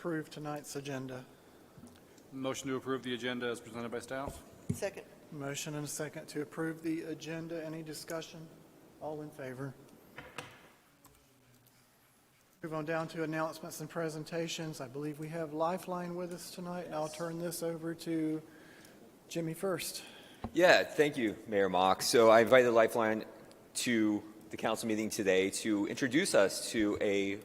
Approve tonight's agenda. Motion to approve the agenda as presented by staff. Second. Motion and a second to approve the agenda. Any discussion? All in favor? Move on down to announcements and presentations. I believe we have Lifeline with us tonight, and I'll turn this over to Jimmy first. Yeah, thank you, Mayor Mock. So I invited Lifeline to the council meeting today to introduce us to a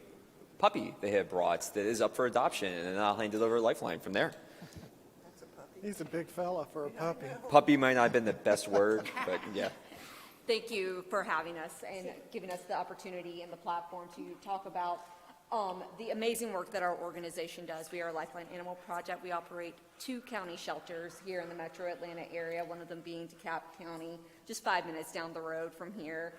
puppy they have brought that is up for adoption, and I'll hand it over to Lifeline from there. That's a puppy. He's a big fella for a puppy. Puppy might not have been the best word, but yeah. Thank you for having us and giving us the opportunity and the platform to talk about the amazing work that our organization does. We are a Lifeline Animal Project. We operate 2 county shelters here in the metro Atlanta area, one of them being DeKalb County, just 5 minutes down the road from here.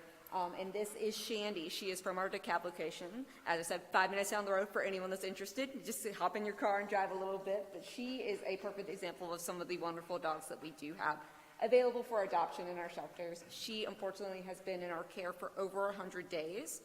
And this is Shandy. She is from our DeKalb location. As I said, 5 minutes down the road for anyone that's interested. You just hop in your car and drive a little bit. But she is a perfect example of some of the wonderful dogs that we do have available for adoption in our shelters. She, unfortunately, has been in our care for over 100 days,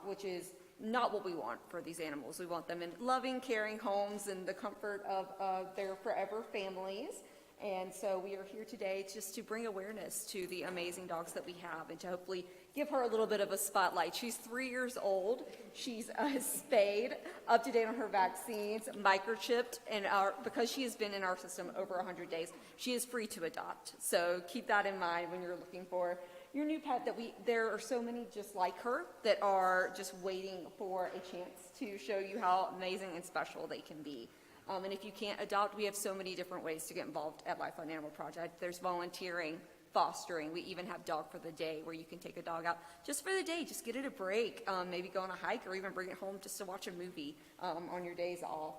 which is not what we want for these animals. We want them in loving, caring homes and the comfort of their forever families. And so we are here today just to bring awareness to the amazing dogs that we have and to hopefully give her a little bit of a spotlight. She's 3 years old. She's spayed, up to date on her vaccines, microchipped, and because she has been in our system over 100 days, she is free to adopt. So keep that in mind when you're looking for your new pet. There are so many just like her that are just waiting for a chance to show you how amazing and special they can be. And if you can't adopt, we have so many different ways to get involved at Lifeline Animal Project. There's volunteering, fostering. We even have Dog for the Day, where you can take a dog out just for the day, just get it a break, maybe go on a hike or even bring it home just to watch a movie on your days off.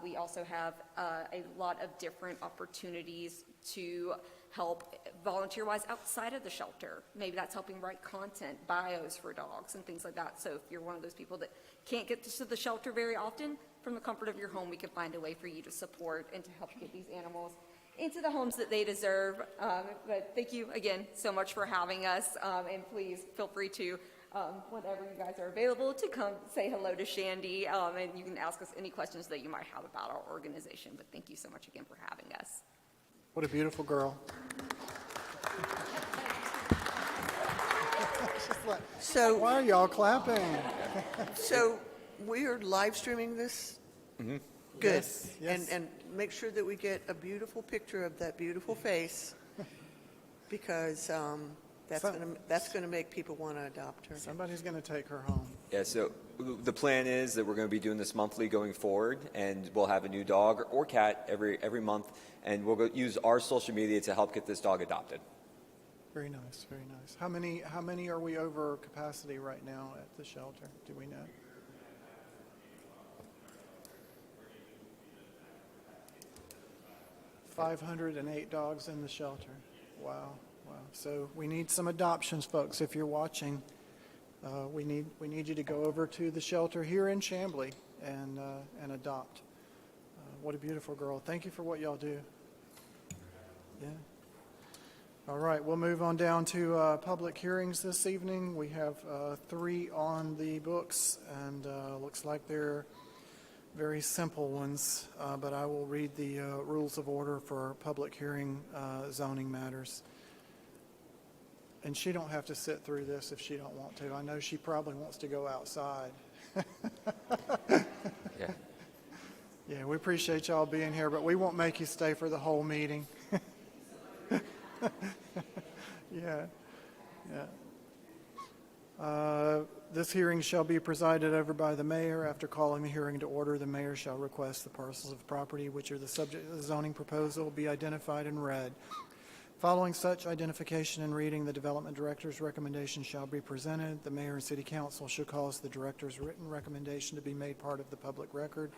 We also have a lot of different opportunities to help volunteer-wise outside of the shelter. Maybe that's helping write content, bios for dogs and things like that. So if you're one of those people that can't get to the shelter very often, from the comfort of your home, we can find a way for you to support and to help get these animals into the homes that they deserve. But thank you again so much for having us, and please feel free to, whenever you guys are available, to come say hello to Shandy, and you can ask us any questions that you might have about our organization. But thank you so much again for having us. What a beautiful girl. So, Why are y'all clapping? so we are live streaming this? Mm-hmm. Good. Yes. And make sure that we get a beautiful picture of that beautiful face, because that's gonna make people want to adopt her. Somebody's going to take her home. Yeah, so the plan is that we're going to be doing this monthly going forward, and we'll have a new dog or cat every month, and we'll use our social media to help get this dog adopted. Very nice, very nice. How many are we over capacity right now at the shelter? Do we know? $508 dogs in the shelter. Wow, wow. So we need some adoptions, folks. If you're watching, we need you to go over to the shelter here in Chamblee and adopt. What a beautiful girl. Thank you for what y'all do. Yeah. All right, we'll move on down to public hearings this evening. We have 3 on the books, and looks like they're very simple ones, but I will read the rules of order for public hearing zoning matters. And she don't have to sit through this if she don't want to. I know she probably wants to go outside. Yeah. Yeah, we appreciate y'all being here, but we won't make you stay for the whole meeting. Yeah, yeah. This hearing shall be presided over by the mayor. After calling the hearing to order, the mayor shall request the parcels of property which are the subject of the zoning proposal be identified and read. Following such identification and reading, the development director's recommendation shall be presented. The mayor and city council shall cause the director's written recommendation to be made part of the public record.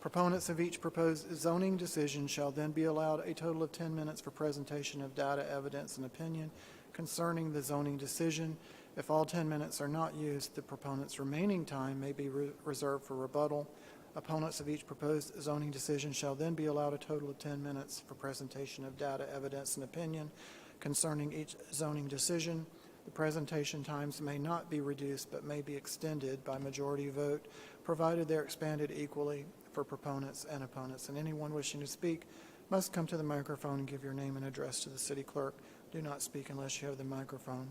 Proponents of each proposed zoning decision shall then be allowed a total of 10 minutes for presentation of data, evidence, and opinion concerning the zoning decision. If all 10 minutes are not used, the proponent's remaining time may be reserved for rebuttal. Opponents of each proposed zoning decision shall then be allowed a total of 10 minutes for presentation of data, evidence, and opinion concerning each zoning decision. The presentation times may not be reduced but may be extended by majority vote provided they're expanded equally for proponents and opponents. And anyone wishing to speak must come to the microphone and give your name and address to the city clerk. Do not speak unless you have the microphone.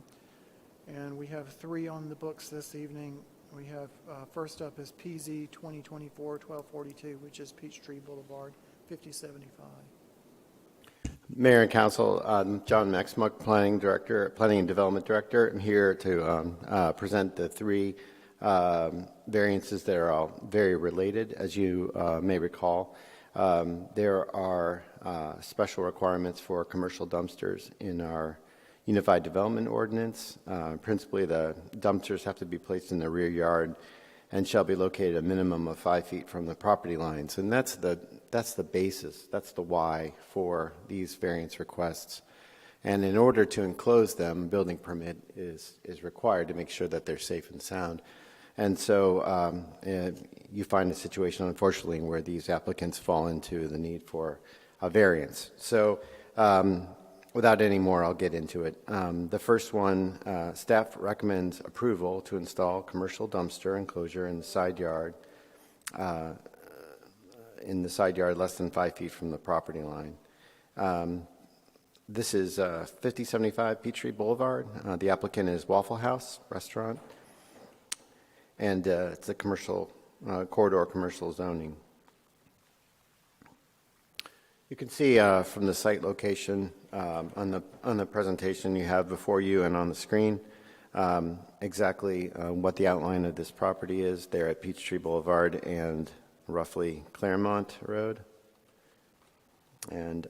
And we have 3 on the books this evening. We have, first up is PZ 2024-1242, which is Peachtree Boulevard, 5075. Mayor and Council, John Maxmuck, Planning and Development Director. I'm here to present the 3 variances that are all very related. As you may recall, there are special requirements for commercial dumpsters in our Unified Development Ordinance. Principally, the dumpsters have to be placed in the rear yard and shall be located a minimum of 5 feet from the property lines. And that's the basis, that's the why for these variance requests. And in order to enclose them, a building permit is required to make sure that they're safe and sound. And so you find a situation, unfortunately, where these applicants fall into the need for a variance. So without any more, I'll get into it. The first one, staff recommends approval to install commercial dumpster enclosure in the side yard less than 5 feet from the property line. This is 5075 Peachtree Boulevard. The applicant is Waffle House Restaurant, and it's a commercial corridor commercial zoning. You can see from the site location on the presentation you have before you and on the screen exactly what the outline of this property is there at Peachtree Boulevard and roughly Claremont Road. And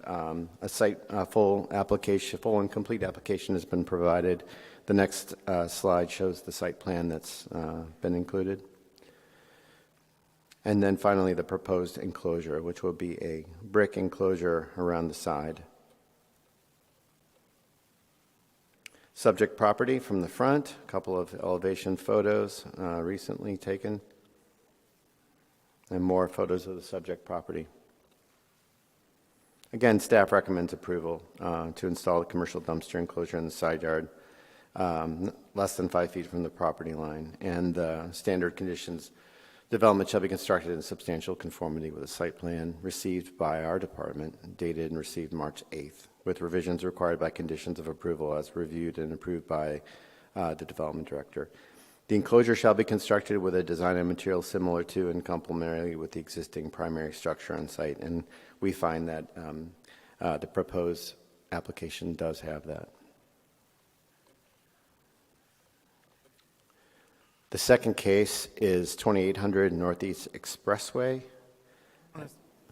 a site full and complete application has been provided. The next slide shows the site plan that's been included. And then finally, the proposed enclosure, which will be a brick enclosure around the side. Subject property from the front, a couple of elevation photos recently taken, and more photos of the subject property. Again, staff recommends approval to install a commercial dumpster enclosure in the side yard less than 5 feet from the property line. And standard conditions, development shall be constructed in substantial conformity with a site plan received by our department, dated and received March 8th, with revisions required by conditions of approval as reviewed and approved by the development director. The enclosure shall be constructed with a design and material similar to and complementary with the existing primary structure on site, and we find that the proposed application does have that. The second case is 2800 Northeast Expressway.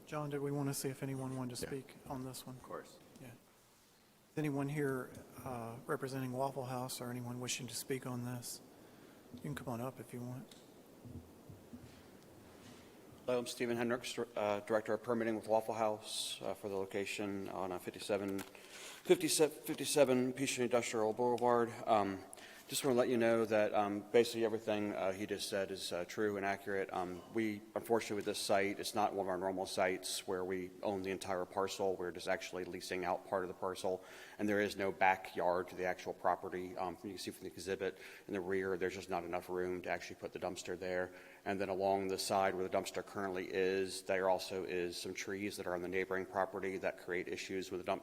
John, did we want to see if anyone wanted to speak on this one? Of course. Yeah. Is anyone here representing Waffle House or anyone wishing to speak on this? You can come on up if you want. Hello, I'm Stephen Hendricks, Director of Permitting with Waffle House for the location on 57 Peachtree Industrial Boulevard. Just want to let you know that basically everything he just said is true and accurate. We, unfortunately, with this site, it's not one of our normal sites where we own the entire parcel. We're just actually leasing out part of the parcel, and there is no backyard to the actual property. You can see from the exhibit in the rear, there's just not enough room to actually put the dumpster there. And then along the side where the dumpster currently is, there also is some trees that are on the neighboring property that create issues with the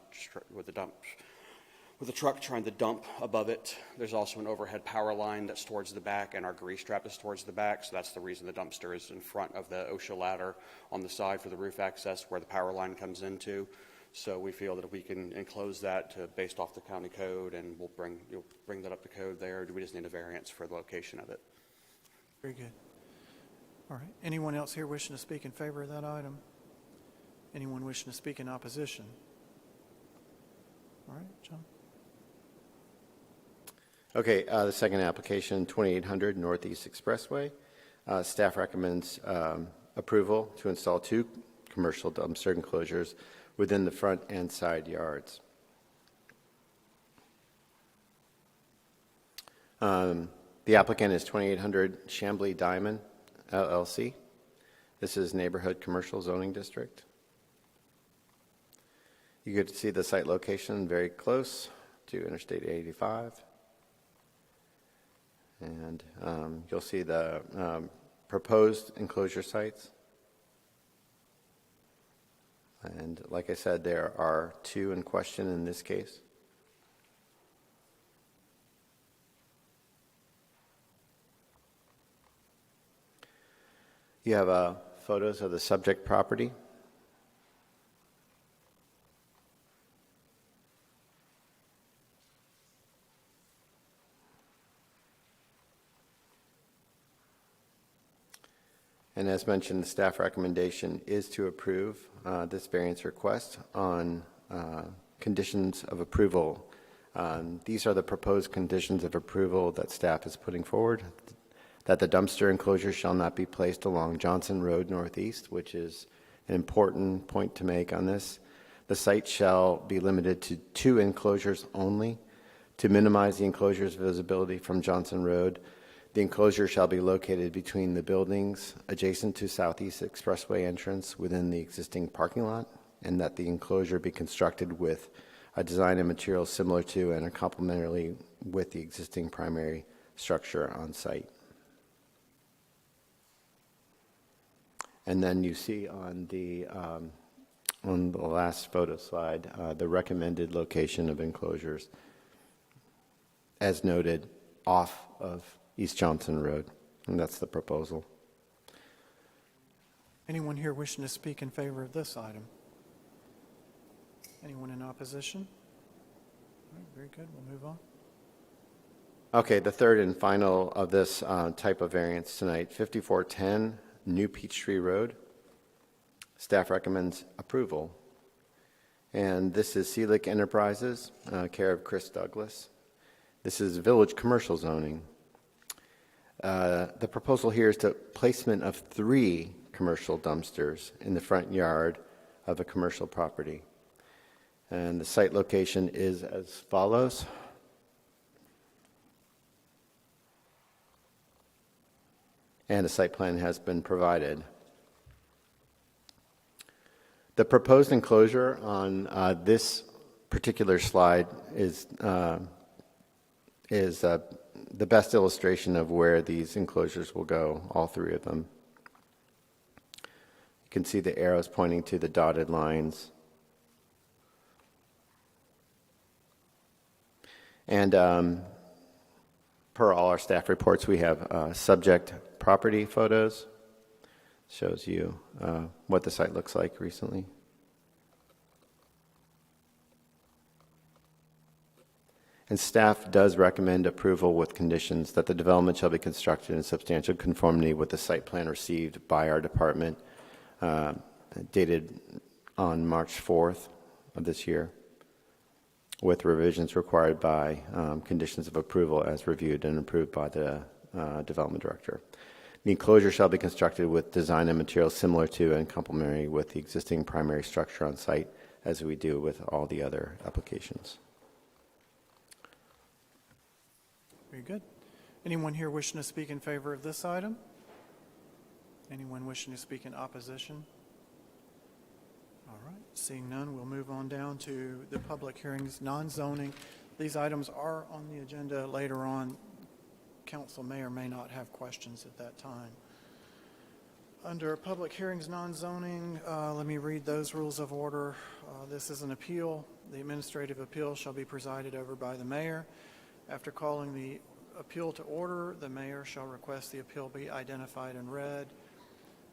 truck trying to dump above it. There's also an overhead power line that's towards the back, and our grease trap is towards the back, so that's the reason the dumpster is in front of the OSHA ladder on the side for the roof access where the power line comes into. So we feel that if we can enclose that based off the county code, and you'll bring that up to code there, we just need a variance for the location of it. Very good. All right. Anyone else here wishing to speak in favor of that item? Anyone wishing to speak in opposition? All right, John. Okay, the second application, 2800 Northeast Expressway. Staff recommends approval to install 2 commercial dumpster enclosures within the front and side yards. The applicant is 2800 Chamblee Diamond, LLC. This is Neighborhood Commercial Zoning District. You get to see the site location very close to Interstate 85. And you'll see the proposed enclosure sites. And like I said, there are two in question in this case. You have photos of the subject property. And as mentioned, the staff recommendation is to approve this variance request on conditions of approval. These are the proposed conditions of approval that staff is putting forward. That the dumpster enclosure shall not be placed along Johnson Road Northeast, which is an important point to make on this. The site shall be limited to 2 enclosures only. To minimize the enclosure's visibility from Johnson Road, the enclosure shall be located between the buildings adjacent to Southeast Expressway entrance within the existing parking lot, and that the enclosure be constructed with a design and material similar to and complementary with the existing primary structure on site. And then you see on the last photo slide, the recommended location of enclosures, as noted, off of East Johnson Road, and that's the proposal. Anyone here wishing to speak in favor of this item? Anyone in opposition? All right, very good. We'll move on. Okay, the third and final of this type of variance tonight, 5410 New Peachtree Road. Staff recommends approval. And this is Seelick Enterprises, care of Chris Douglas. This is village commercial zoning. The proposal here is to placement of 3 commercial dumpsters in the front yard of a commercial property. And the site location is as follows. And a site plan has been provided. The proposed enclosure on this particular slide is the best illustration of where these enclosures will go, all 3 of them. You can see the arrows pointing to the dotted lines. And per all our staff reports, we have subject property photos. Shows you what the site looks like recently. And staff does recommend approval with conditions that the development shall be constructed in substantial conformity with the site plan received by our department, dated on March 4th of this year, with revisions required by conditions of approval as reviewed and approved by the development director. The enclosure shall be constructed with design and materials similar to and complementary with the existing primary structure on site, as we do with all the other applications. Very good. Anyone here wishing to speak in favor of this item? Anyone wishing to speak in opposition? All right, seeing none, we'll move on down to the public hearings, non-zoning. These items are on the agenda later on. Council may or may not have questions at that time. Under public hearings, non-zoning, let me read those rules of order. This is an appeal. The administrative appeal shall be presided over by the mayor. After calling the appeal to order, the mayor shall request the appeal be identified and read.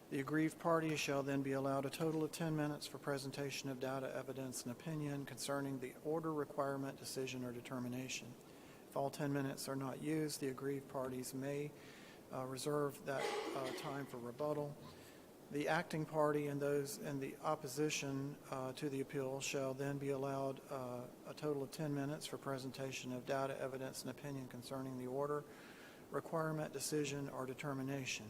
The aggrieved party shall then be allowed a total of 10 minutes for presentation of data, evidence, and opinion concerning the order, requirement, decision, or determination. If all 10 minutes are not used, the aggrieved parties may reserve that time for rebuttal. The acting party and those in the opposition to the appeal shall then be allowed a total of 10 minutes for presentation of data, evidence, and opinion concerning the order, requirement, decision, or determination.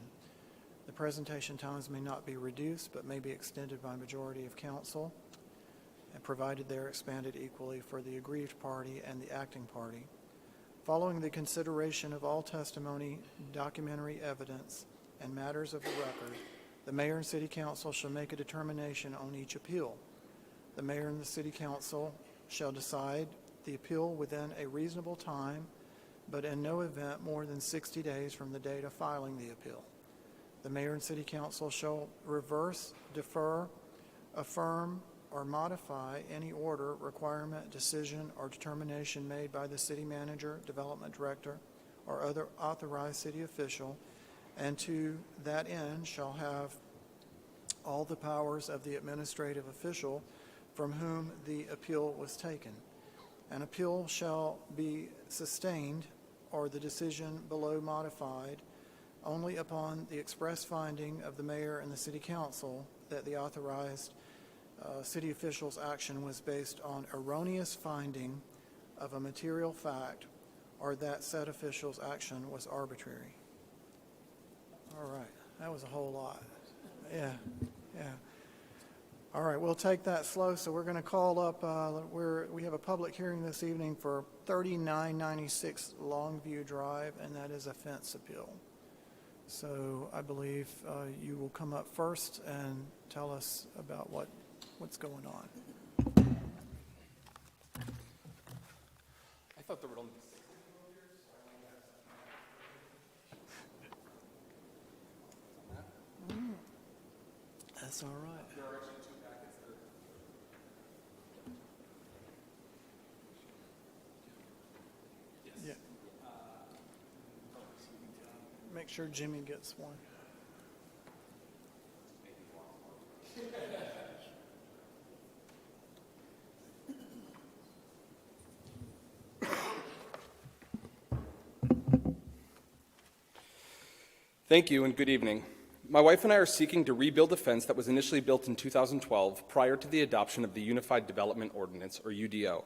The presentation times may not be reduced, but may be extended by majority of council, and provided they are expanded equally for the aggrieved party and the acting party. Following the consideration of all testimony, documentary evidence, and matters of the record, the mayor and city council shall make a determination on each appeal. The mayor and the city council shall decide the appeal within a reasonable time, but in no event more than 60 days from the date of filing the appeal. The mayor and city council shall reverse, defer, affirm, or modify any order, requirement, decision, or determination made by the city manager, development director, or other authorized city official, and to that end shall have all the powers of the administrative official from whom the appeal was taken. An appeal shall be sustained or the decision below modified only upon the express finding of the mayor and the city council that the authorized city official's action was based on erroneous finding of a material fact or that said official's action was arbitrary. All right, that was a whole lot. Yeah. All right, we'll take that slow. So we're going to call up, we have a public hearing this evening for 3996 Longview Drive, and that is a fence appeal. So I believe you will come up first and tell us about what's going on. I thought there were only... That's all right. Yeah. Make sure Jimmy gets one. Thank you and good evening. My wife and I are seeking to rebuild a fence that was initially built in 2012 prior to the adoption of the Unified Development Ordinance, or UDO.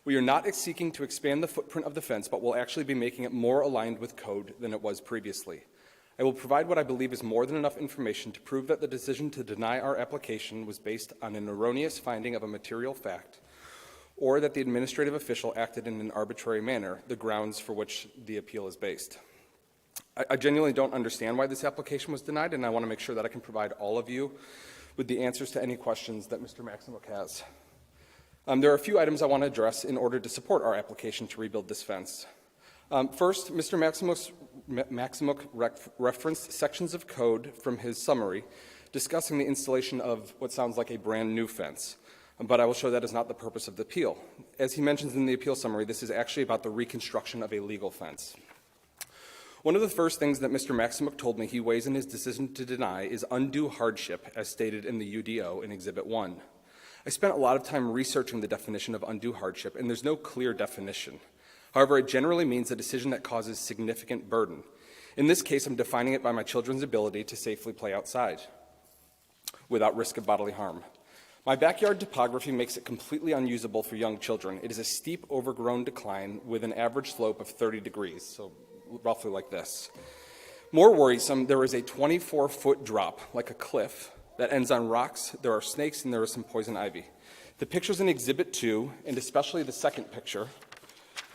We are not seeking to expand the footprint of the fence, but will actually be making it more aligned with code than it was previously. I will provide what I believe is more than enough information to prove that the decision to deny our application was based on an erroneous finding of a material fact, or that the administrative official acted in an arbitrary manner, the grounds for which the appeal is based. I genuinely don't understand why this application was denied, and I want to make sure that I can provide all of you with the answers to any questions that Mr. Maximook has. There are a few items I want to address in order to support our application to rebuild this fence. First, Mr. Maximook referenced sections of code from his summary discussing the installation of what sounds like a brand new fence, but I will show that is not the purpose of the appeal. As he mentions in the appeal summary, this is actually about the reconstruction of a legal fence. One of the first things that Mr. Maximook told me he weighs in his decision to deny is undue hardship, as stated in the UDO in Exhibit 1. I spent a lot of time researching the definition of undue hardship, and there's no clear definition. However, it generally means a decision that causes significant burden. In this case, I'm defining it by my children's ability to safely play outside without risk of bodily harm. My backyard topography makes it completely unusable for young children. It is a steep, overgrown decline with an average slope of 30 degrees, so roughly like this. More worrisome, there is a 24-foot drop, like a cliff, that ends on rocks. There are snakes, and there is some poison ivy. The pictures in Exhibit 2, and especially the second picture,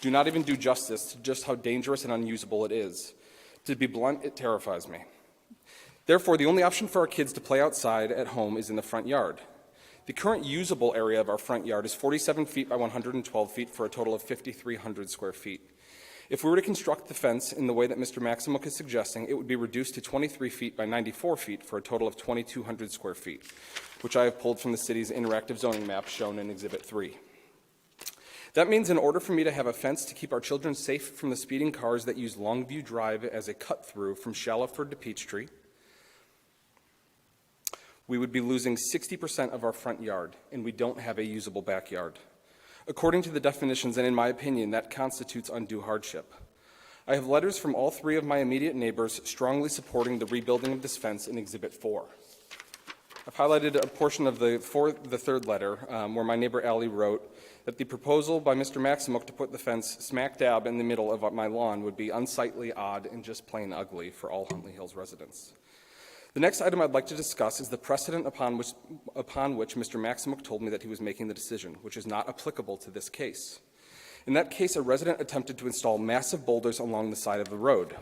do not even do justice to just how dangerous and unusable it is. To be blunt, it terrifies me. Therefore, the only option for our kids to play outside at home is in the front yard. The current usable area of our front yard is 47 feet by 112 feet for a total of 5,300 square feet. If we were to construct the fence in the way that Mr. Maximook is suggesting, it would be reduced to 23 feet by 94 feet for a total of 2,200 square feet, which I have pulled from the city's interactive zoning map shown in Exhibit 3. That means in order for me to have a fence to keep our children safe from the speeding cars that use Longview Drive as a cut-through from Shallowford to Peachtree, we would be losing 60% of our front yard, and we don't have a usable backyard. According to the definitions, and in my opinion, that constitutes undue hardship. I have letters from all three of my immediate neighbors strongly supporting the rebuilding of this fence in Exhibit 4. I've highlighted a portion of the third letter where my neighbor Allie wrote that the proposal by Mr. Maximook to put the fence smack dab in the middle of my lawn would be unsightly, odd, and just plain ugly for all Huntley Hills residents. The next item I'd like to discuss is the precedent upon which Mr. Maximook told me that he was making the decision, which is not applicable to this case. In that case, a resident attempted to install massive boulders along the side of the road.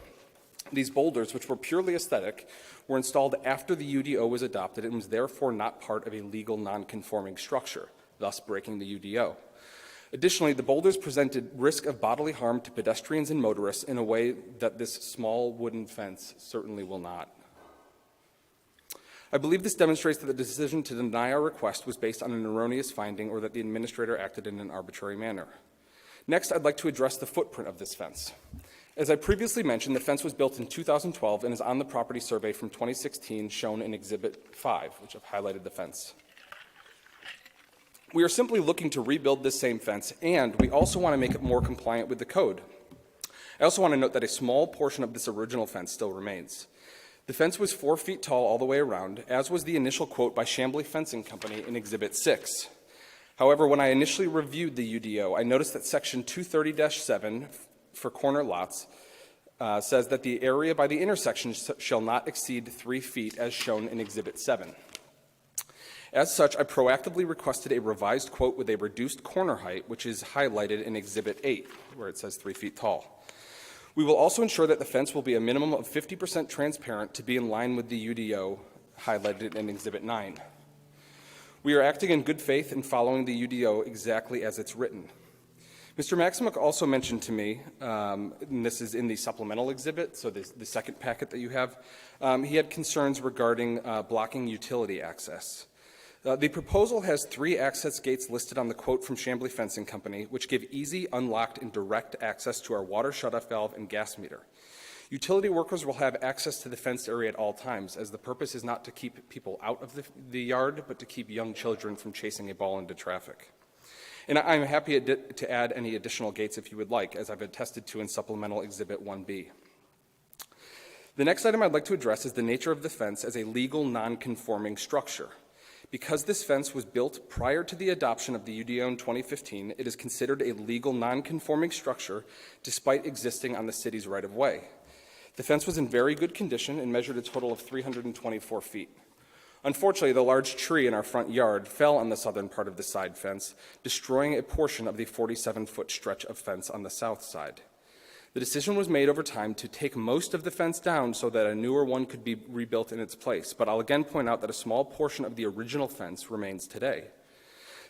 These boulders, which were purely aesthetic, were installed after the UDO was adopted and was therefore not part of a legal non-conforming structure, thus breaking the UDO. Additionally, the boulders presented risk of bodily harm to pedestrians and motorists in a way that this small wooden fence certainly will not. I believe this demonstrates that the decision to deny our request was based on an erroneous finding or that the administrator acted in an arbitrary manner. Next, I'd like to address the footprint of this fence. As I previously mentioned, the fence was built in 2012 and is on the property survey from 2016 shown in Exhibit 5, which I've highlighted the fence. We are simply looking to rebuild this same fence, and we also want to make it more compliant with the code. I also want to note that a small portion of this original fence still remains. The fence was 4 feet tall all the way around, as was the initial quote by Chamblee Fencing Company in Exhibit 6. However, when I initially reviewed the UDO, I noticed that Section 230-7 for corner lots says that the area by the intersection shall not exceed 3 feet as shown in Exhibit 7. As such, I proactively requested a revised quote with a reduced corner height, which is highlighted in Exhibit 8, where it says 3 feet tall. We will also ensure that the fence will be a minimum of 50% transparent to be in line with the UDO highlighted in Exhibit 9. We are acting in good faith and following the UDO exactly as it's written. Mr. Maximuk also mentioned to me, and this is in the supplemental exhibit, so the second packet that you have, he had concerns regarding blocking utility access. The proposal has 3 access gates listed on the quote from Chamblee Fencing Company, which give easy, unlocked, and direct access to our water shutoff valve and gas meter. Utility workers will have access to the fenced area at all times, as the purpose is not to keep people out of the yard, but to keep young children from chasing a ball into traffic. And I'm happy to add any additional gates if you would like, as I've attested to in Supplemental Exhibit 1B. The next item I'd like to address is the nature of the fence as a legal non-conforming structure. Because this fence was built prior to the adoption of the UDO in 2015, it is considered a legal non-conforming structure despite existing on the city's right-of-way. The fence was in very good condition and measured a total of 324 feet. Unfortunately, the large tree in our front yard fell on the southern part of the side fence, destroying a portion of the 47-foot stretch of fence on the south side. The decision was made over time to take most of the fence down so that a newer one could be rebuilt in its place, but I'll again point out that a small portion of the original fence remains today.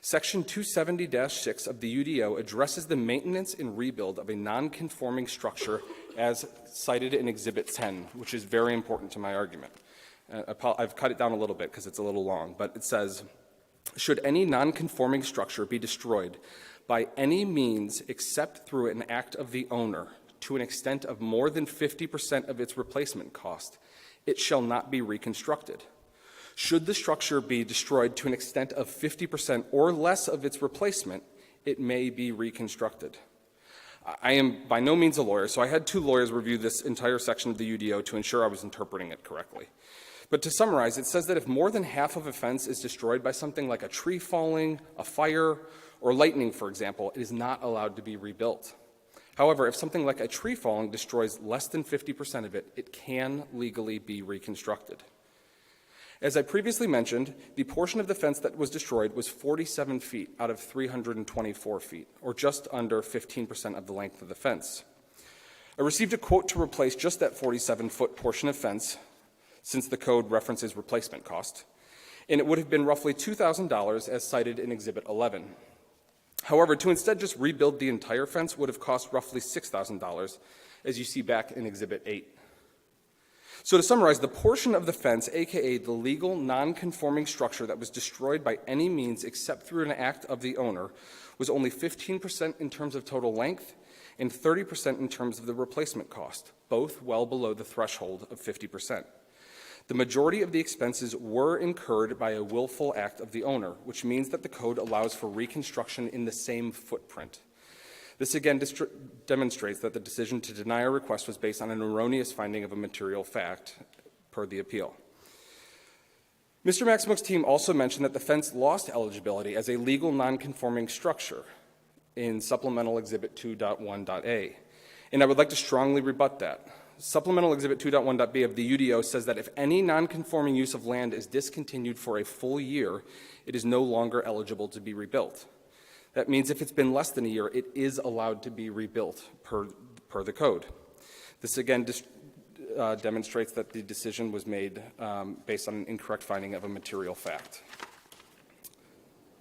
Section 270-6 of the UDO addresses the maintenance and rebuild of a non-conforming structure as cited in Exhibit 10, which is very important to my argument. I've cut it down a little bit because it's a little long, but it says, should any non-conforming structure be destroyed by any means except through an act of the owner, to an extent of more than 50% of its replacement cost, it shall not be reconstructed. Should the structure be destroyed to an extent of 50% or less of its replacement, it may be reconstructed. I am by no means a lawyer, so I had 2 lawyers review this entire section of the UDO to ensure I was interpreting it correctly. But to summarize, it says that if more than half of a fence is destroyed by something like a tree falling, a fire, or lightning, for example, it is not allowed to be rebuilt. However, if something like a tree falling destroys less than 50% of it, it can legally be reconstructed. As I previously mentioned, the portion of the fence that was destroyed was 47 feet out of 324 feet, or just under 15% of the length of the fence. I received a quote to replace just that 47-foot portion of fence, since the code references replacement cost, and it would have been roughly $2,000 as cited in Exhibit 11. However, to instead just rebuild the entire fence would have cost roughly $6,000, as you see back in Exhibit 8. So to summarize, the portion of the fence, aka the legal non-conforming structure that was destroyed by any means except through an act of the owner, was only 15% in terms of total length and 30% in terms of the replacement cost, both well below the threshold of 50%. The majority of the expenses were incurred by a willful act of the owner, which means that the code allows for reconstruction in the same footprint. This again demonstrates that the decision to deny a request was based on an erroneous finding of a material fact per the appeal. Mr. Maximuk's team also mentioned that the fence lost eligibility as a legal non-conforming structure in Supplemental Exhibit 2.1.a, and I would like to strongly rebut that. Supplemental Exhibit 2.1.b of the UDO says that if any non-conforming use of land is discontinued for a full year, it is no longer eligible to be rebuilt. That means if it's been less than a year, it is allowed to be rebuilt per the code. This again demonstrates that the decision was made based on an incorrect finding of a material fact.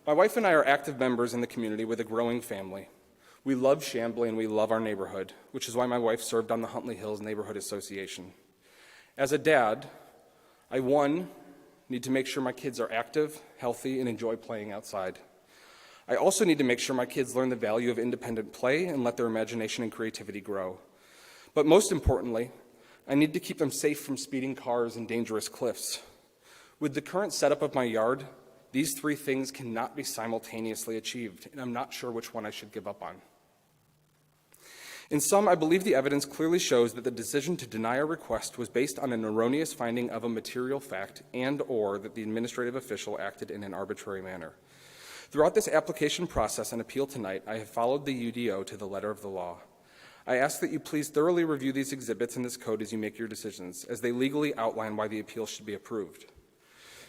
My wife and I are active members in the community with a growing family. We love Chamblee and we love our neighborhood, which is why my wife served on the Huntley Hills Neighborhood Association. As a dad, I need to make sure my kids are active, healthy, and enjoy playing outside. I also need to make sure my kids learn the value of independent play and let their imagination and creativity grow. But most importantly, I need to keep them safe from speeding cars and dangerous cliffs. With the current setup of my yard, these three things cannot be simultaneously achieved, and I'm not sure which one I should give up on. In sum, I believe the evidence clearly shows that the decision to deny our request was based on an erroneous finding of a material fact and/or that the administrative official acted in an arbitrary manner. Throughout this application process and appeal tonight, I have followed the UDO to the letter of the law. I ask that you please thoroughly review these exhibits in this code as you make your decisions, as they legally outline why the appeal should be approved.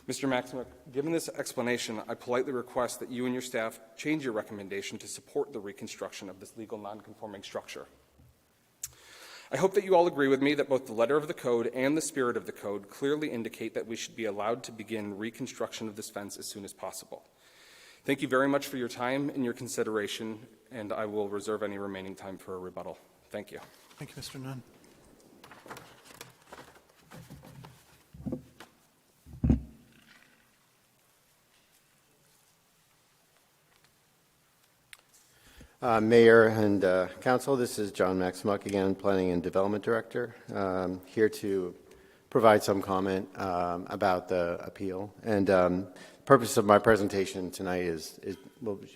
Mr. Maximook, given this explanation, I politely request that you and your staff change your recommendation to support the reconstruction of this legal nonconforming structure. I hope that you all agree with me that both the letter of the code and the spirit of the code clearly indicate that we should be allowed to begin reconstruction of this fence as soon as possible. Thank you very much for your time and your consideration, and I will reserve any remaining time for a rebuttal. Thank you. Thank you, Mr. Nunn. Mayor and Council, this is John Maximook again, Planning and Development Director, here to provide some comment about the appeal. And purpose of my presentation tonight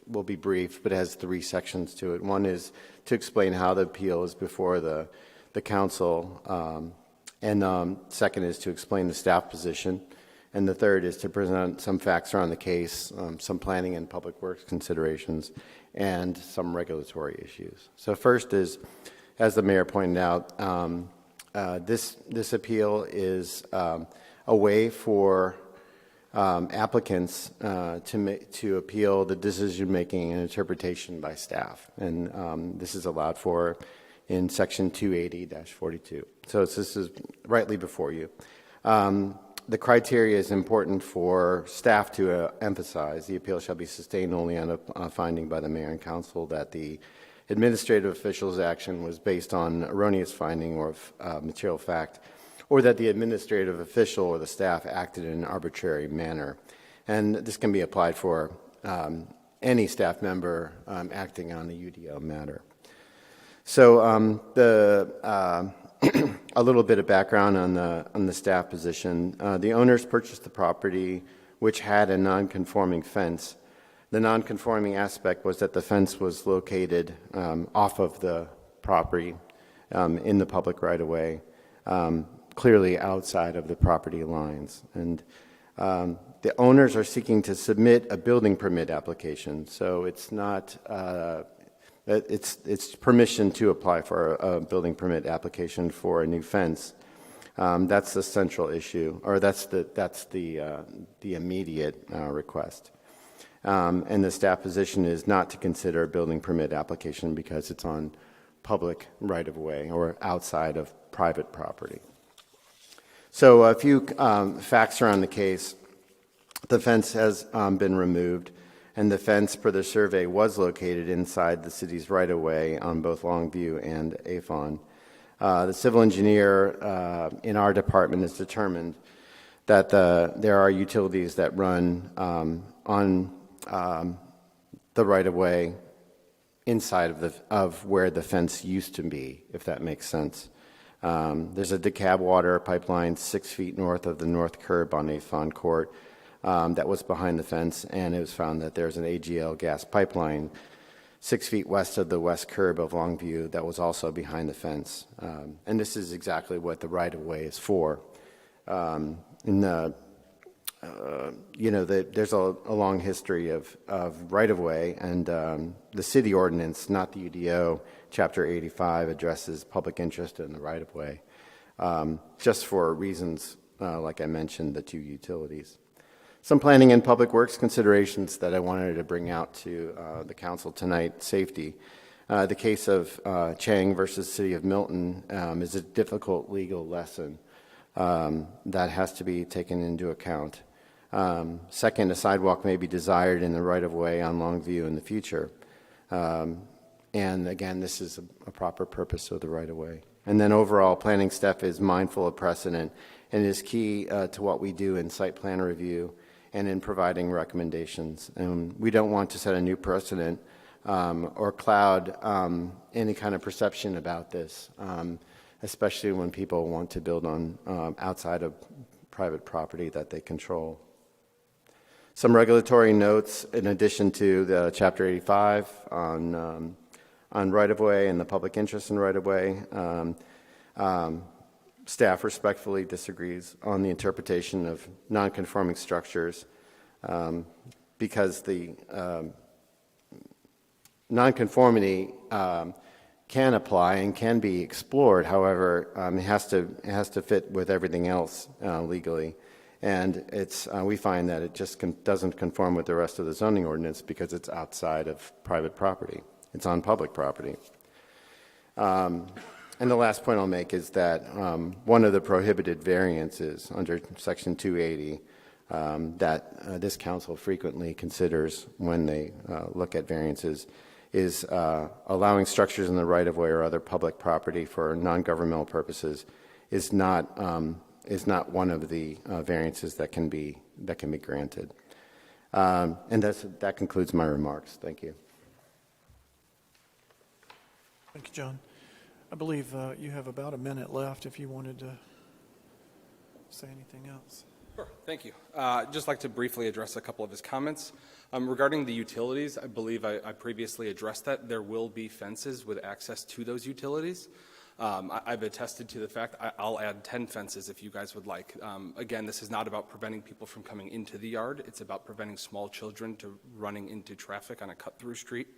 will be brief, but it has three sections to it. One is to explain how the appeal is before the Council, and second is to explain the staff position. And the third is to present some facts around the case, some planning and public works considerations, and some regulatory issues. So first is, as the mayor pointed out, this appeal is a way for applicants to appeal the decision-making and interpretation by staff. And this is allowed for in Section 280-42. So this is rightly before you. The criteria is important for staff to emphasize. The appeal shall be sustained only on a finding by the mayor and council that the administrative official's action was based on erroneous finding or material fact, or that the administrative official or the staff acted in an arbitrary manner. And this can be applied for any staff member acting on the UDO matter. So a little bit of background on the staff position. The owners purchased the property, which had a non-conforming fence. The non-conforming aspect was that the fence was located off of the property in the public right-of-way, clearly outside of the property lines. And the owners are seeking to submit a building permit application, so it's not it's permission to apply for a building permit application for a new fence. That's the central issue, or that's the immediate request. And the staff position is not to consider a building permit application because it's on public right-of-way or outside of private property. So a few facts around the case. The fence has been removed, and the fence, per the survey, was located inside the city's right-of-way on both Longview and Avon. The civil engineer in our department has determined that there are utilities that run on the right-of-way inside of where the fence used to be, if that makes sense. There's a DeKalb water pipeline 6 feet north of the north curb on Avon Court that was behind the fence, and it was found that there's an AGL gas pipeline 6 feet west of the west curb of Longview that was also behind the fence. And this is exactly what the right-of-way is for. There's a long history of right-of-way, and the city ordinance, not the UDO, Chapter 85, addresses public interest in the right-of-way, just for reasons, like I mentioned, the two utilities. Some planning and public works considerations that I wanted to bring out to the council tonight. Safety. The case of Chang versus City of Milton is a difficult legal lesson that has to be taken into account. Second, a sidewalk may be desired in the right-of-way on Longview in the future. And again, this is a proper purpose of the right-of-way. And then overall, planning staff is mindful of precedent and is key to what we do in site plan review and in providing recommendations. And we don't want to set a new precedent or cloud any kind of perception about this, especially when people want to build on outside of private property that they control. Some regulatory notes in addition to the Chapter 85 on right-of-way and the public interest in right-of-way. Staff respectfully disagrees on the interpretation of nonconforming structures because the nonconformity can apply and can be explored. However, it has to fit with everything else legally, and we find that it just doesn't conform with the rest of the zoning ordinance because it's outside of private property. It's on public property. And the last point I'll make is that one of the prohibited variances under Section 280 that this council frequently considers when they look at variances is allowing structures in the right-of-way or other public property for non-governmental purposes is not one of the variances that can be granted. And that concludes my remarks. Thank you. Thank you, John. I believe you have about a minute left if you wanted to say anything else. Sure, thank you. I'd just like to briefly address a couple of his comments. Regarding the utilities, I believe I previously addressed that. There will be fences with access to those utilities. I've attested to the fact I'll add 10 fences if you guys would like. Again, this is not about preventing people from coming into the yard. It's about preventing small children to running into traffic on a cut-through street.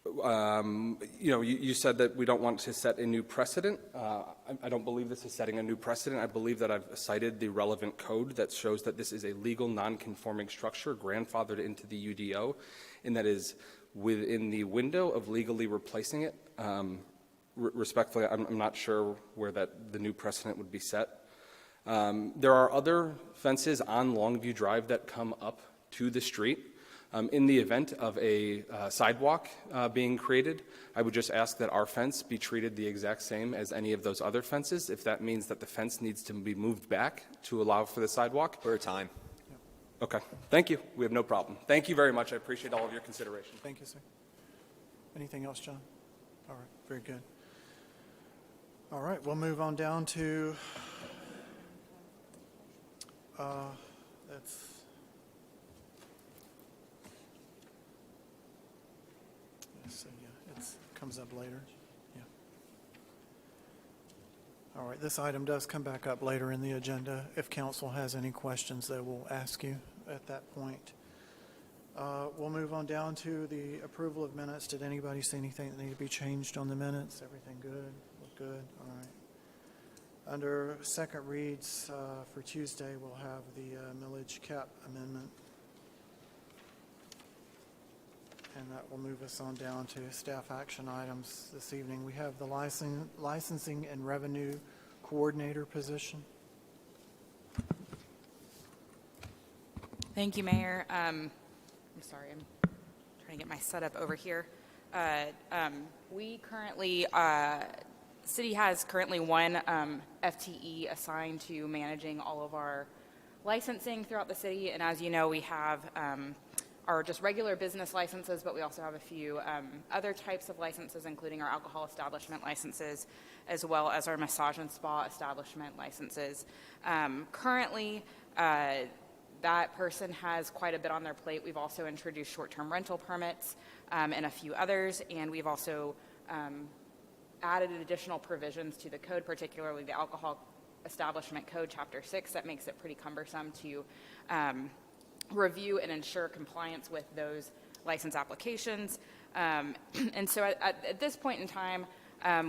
You said that we don't want to set a new precedent. I don't believe this is setting a new precedent. I believe that I've cited the relevant code that shows that this is a legal non-conforming structure grandfathered into the UDO, and that is within the window of legally replacing it. Respectfully, I'm not sure where the new precedent would be set. There are other fences on Longview Drive that come up to the street. In the event of a sidewalk being created, I would just ask that our fence be treated the exact same as any of those other fences. If that means that the fence needs to be moved back to allow for the sidewalk. For a time. Okay, thank you. We have no problem. Thank you very much. I appreciate all of your consideration. Thank you, sir. Anything else, John? All right, very good. All right, we'll move on down to it comes up later. Yeah. All right, this item does come back up later in the agenda. If council has any questions, they will ask you at that point. We'll move on down to the approval of minutes. Did anybody see anything that needed to be changed on the minutes? Everything good? Look good? All right. Under second reads for Tuesday, we'll have the millage cap amendment. And that will move us on down to staff action items this evening. We have the licensing and revenue coordinator position. Thank you, Mayor. I'm sorry, I'm trying to get my setup over here. We currently, city has currently one FTE assigned to managing all of our licensing throughout the city. And as you know, we have our just regular business licenses, but we also have a few other types of licenses, including our alcohol establishment licenses, as well as our massage and spa establishment licenses. Currently, that person has quite a bit on their plate. We've also introduced short-term rental permits and a few others, and we've also added additional provisions to the code, particularly the Alcohol Establishment Code, Chapter 6, that makes it pretty cumbersome to review and ensure compliance with those license applications. And so at this point in time,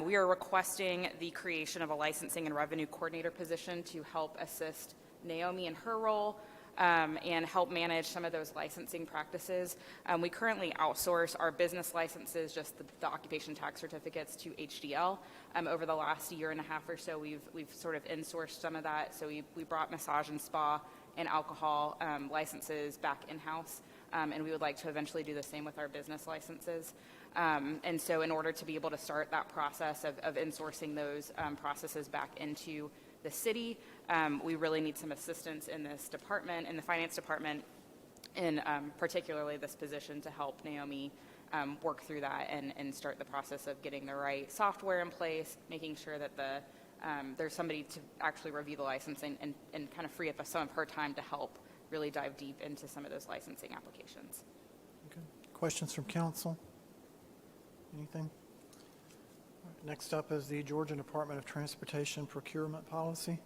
we are requesting the creation of a licensing and revenue coordinator position to help assist Naomi in her role and help manage some of those licensing practices. We currently outsource our business licenses, just the occupation tax certificates, to HDL. Over the last year and a half or so, we've sort of insourced some of that. So we brought massage and spa and alcohol licenses back in-house. and we would like to eventually do the same with our business licenses. And so in order to be able to start that process of insourcing those processes back into the city, we really need some assistance in this department, in the finance department, in particularly this position to help Naomi work through that and start the process of getting the right software in place, making sure that there's somebody to actually review the licensing and kind of free up some of her time to help really dive deep into some of those licensing applications. Okay. Questions from council? Anything? All right, next up is the Georgia Department of Transportation procurement policy.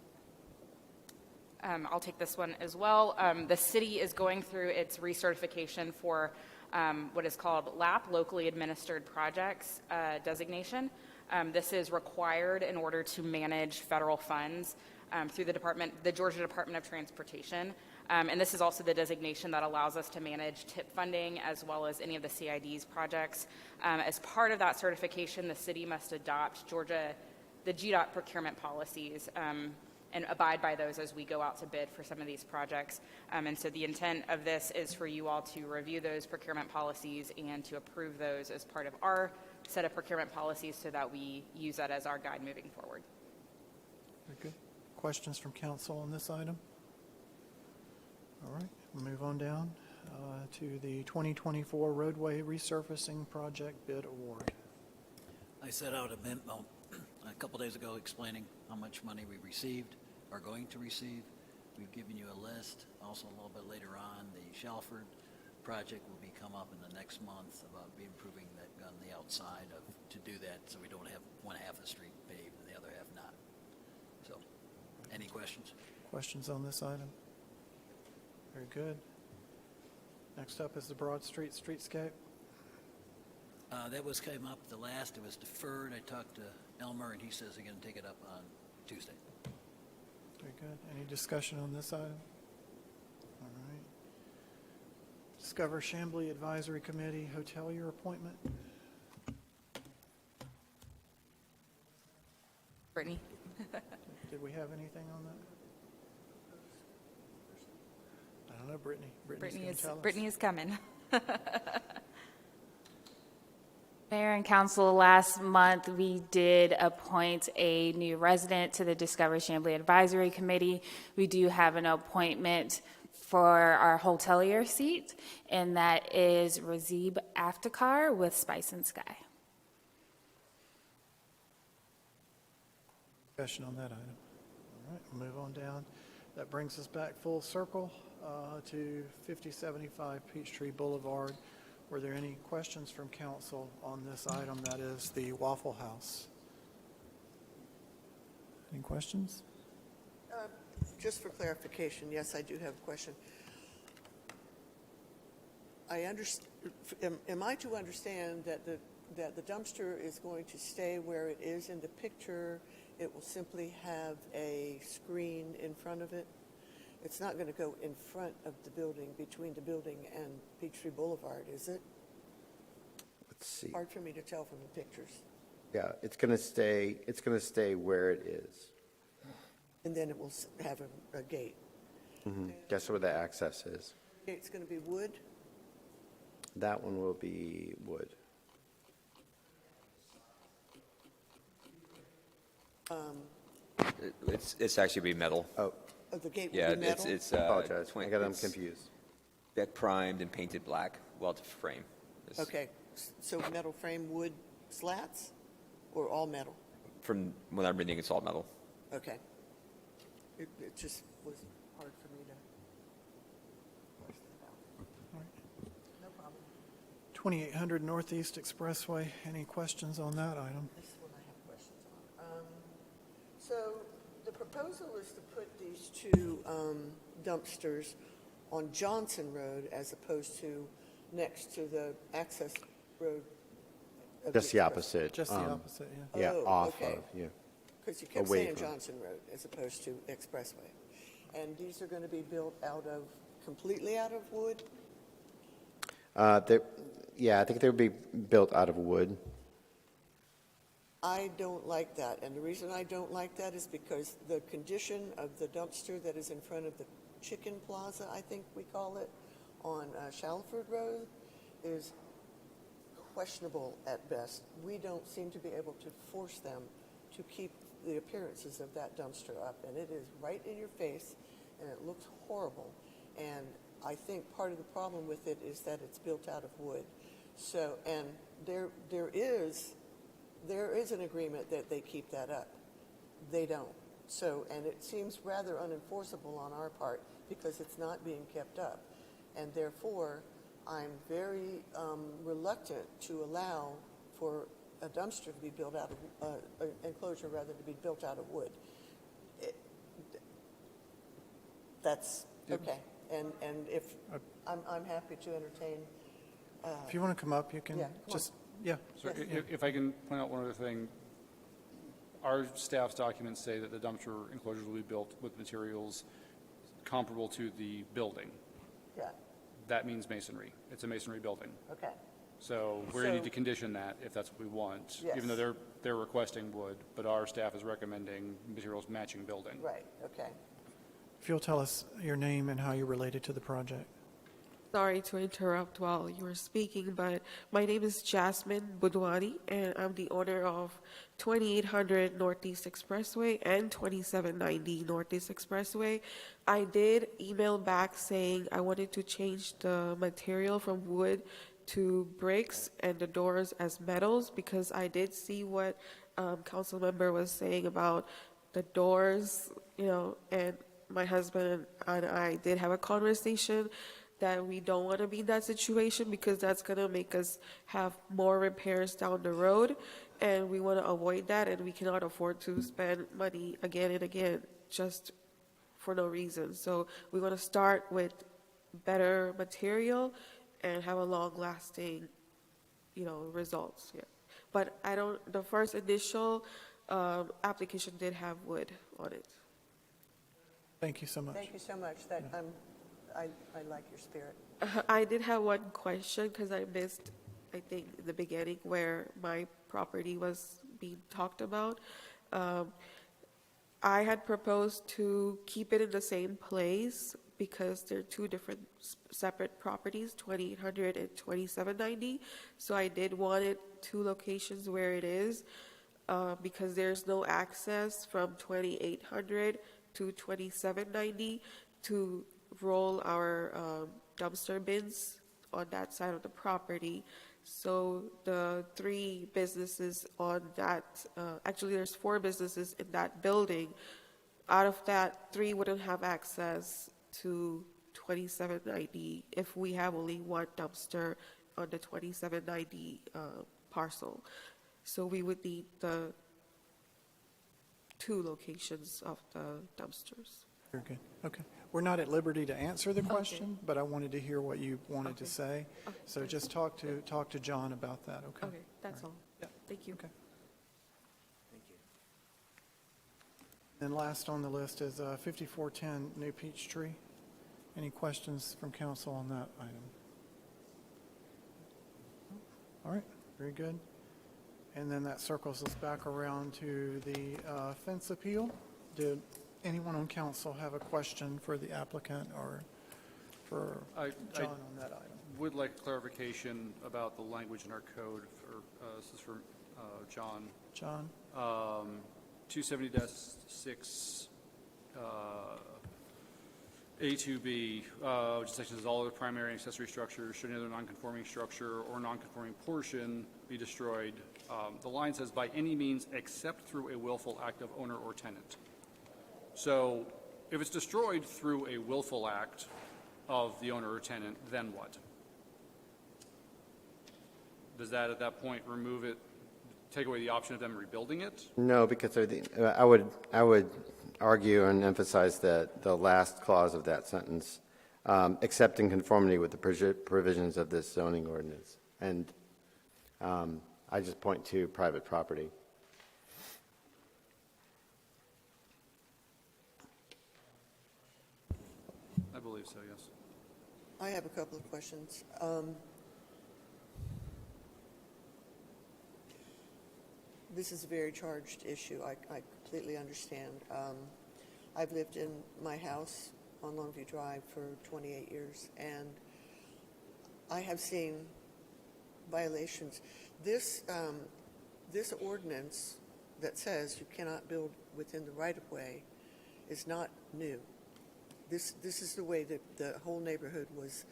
I'll take this one as well. The city is going through its recertification for what is called LAP, Locally Administered Projects designation. This is required in order to manage federal funds through the Georgia Department of Transportation. And this is also the designation that allows us to manage TIP funding as well as any of the CID's projects. As part of that certification, the city must adopt the GDOT procurement policies and abide by those as we go out to bid for some of these projects. And so the intent of this is for you all to review those procurement policies and to approve those as part of our set of procurement policies so that we use that as our guide moving forward. Very good. Questions from council on this item? All right, we'll move on down to the 2024 roadway resurfacing project bid award. I set out a memo a couple days ago explaining how much money we received, are going to receive. We've given you a list. Also, a little bit later on, the Shelford project will be come up in the next month about improving that on the outside to do that so we don't have one half of the street paved and the other half not. So, any questions? Questions on this item? Very good. Next up is the Broad Street streetscape. That came up the last. It was deferred. I talked to Elmer, and he says they're going to take it up on Tuesday. Very good. Any discussion on this item? All right. Discover Chamblee Advisory Committee hotelier appointment. Brittany? Did we have anything on that? I don't know, Brittany. Brittany's going to tell us. Brittany is coming. Mayor and council, last month we did appoint a new resident to the Discover Chamblee Advisory Committee. We do have an appointment for our hotelier seat, and that is Razib Aftakar with Spice and Sky. Discussion on that item. All right, we'll move on down. That brings us back full circle to 5075 Peachtree Boulevard. Were there any questions from council on this item, that is the Waffle House? Any questions? Just for clarification, yes, I do have a question. Am I to understand that the dumpster is going to stay where it is in the picture? It will simply have a screen in front of it? It's not going to go in front of the building, between the building and Peachtree Boulevard, is it? Let's see. Hard for me to tell from the pictures. Yeah, it's going to stay where it is. And then it will have a gate. Guess where the access is? Gate's going to be wood? That one will be wood. It's actually be metal. Oh, Oh, the gate Yeah, will be metal? it's apologize. I got them it's confused. deck primed and painted black, weld frame. It's- Okay, so metal frame, wood slats, or all metal? From when I'm reading, it's all metal. Okay. It just was hard for me to parse that out. No problem. 2800 Northeast Expressway. Any questions on that item? This is what I have questions on. So the proposal is to put these two dumpsters on Johnson Road as opposed to next to the access road. of Just the express- opposite. Just the opposite, yeah. Yeah, Oh, off okay. of, yeah. Because you kept Away saying from. Johnson Road as opposed to Expressway. And these are going to be built completely out of wood? Yeah, I think they would be built out of wood. I don't like that, and the reason I don't like that is because the condition of the dumpster that is in front of the Chicken Plaza, I think we call it, on Shalford Road is questionable at best. We don't seem to be able to force them to keep the appearances of that dumpster up, and it is right in your face, and it looks horrible. And I think part of the problem with it is that it's built out of wood. So, and there is an agreement that they keep that up. They don't. So, and it seems rather unenforceable on our part because it's not being kept up. And therefore, I'm very reluctant to allow for a dumpster to be built out of, an enclosure rather to be built out of wood. That's okay. And if, I'm happy to entertain. If you want to come up, you can Yeah, come on. just, yeah. So Yes. if I can point out one other thing, our staff's documents say that the dumpster enclosures will be built with materials comparable to the building. Yeah, That means masonry. It's a masonry building. okay. So we're going to need to So- condition that if that's what we want, even though Yes. they're requesting wood, but our staff is recommending materials matching building. Right, okay. If you'll tell us your name and how you're related to the project. Sorry to interrupt while you were speaking, but my name is Jasmine Budwani, and I'm the owner of 2800 Northeast Expressway and 2790 Northeast Expressway. I did email back saying I wanted to change the material from wood to bricks and the doors as metals because I did see what council member was saying about the doors, and my husband and I did have a conversation that we don't want to be in that situation because that's going to make us have more repairs down the road, and we want to avoid that, and we cannot afford to spend money again and again just for no reason. So we want to start with better material and have a long-lasting, results. Yeah. But the first initial application did have wood on it. Thank you so much. Thank you so much. That I like your spirit. I did have one question because I missed, I think, the beginning where my property was being talked about. I had proposed to keep it in the same place because they're two different separate properties, 2800 and 2790. So I did want it two locations where it is because there's no access from 2800 to 2790 to roll our dumpster bins on that side of the property. So the three businesses on that, actually there's four businesses in that building. Out of that, three wouldn't have access to 2790 if we have only one dumpster on the 2790 parcel. So we would need the two locations of the dumpsters. Very good. Okay. We're not at liberty to answer the question, but I wanted to hear what you wanted to say. Okay. So just talk to John about that, okay? Okay, that's all. Yeah. Thank you. Okay. And last on the list is 5410 New Peachtree. Any questions from council on that item? All right, very good. And then that circles us back around to the fence appeal. Did anyone on council have a question for the applicant or for I John on that item? would like clarification about the language in our code for, this is for John. John? 270-6 A2B, which section says all other primary and accessory structures, should any other nonconforming structure or nonconforming portion be destroyed. The line says by any means except through a willful act of owner or tenant. So if it's destroyed through a willful act of the owner or tenant, then what? Does that at that point remove it, take away the option of them rebuilding it? No, because I would argue and emphasize that the last clause of that sentence, except in conformity with the provisions of this zoning ordinance. And I just point to private property. I believe so, yes. I have a couple of questions. This is a very charged issue. I completely understand. I've lived in my house on Longview Drive for 28 years, and I have seen violations. This ordinance that says you cannot build within the right-of-way is not new. This is the way that the whole neighborhood was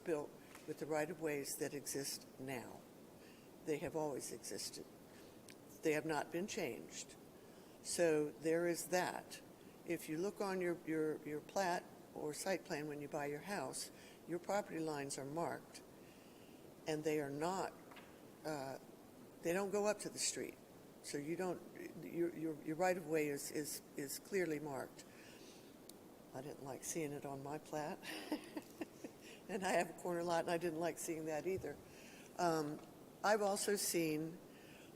built with the right-of-ways that exist now. They have always existed. They have not been changed. So there is that. If you look on your plat or site plan when you buy your house, your property lines are marked, and they are not, they don't go up to the street. So you don't, your right-of-way is clearly marked. I didn't like seeing it on my plat. And I have a corner lot, and I didn't like seeing that either. I've also seen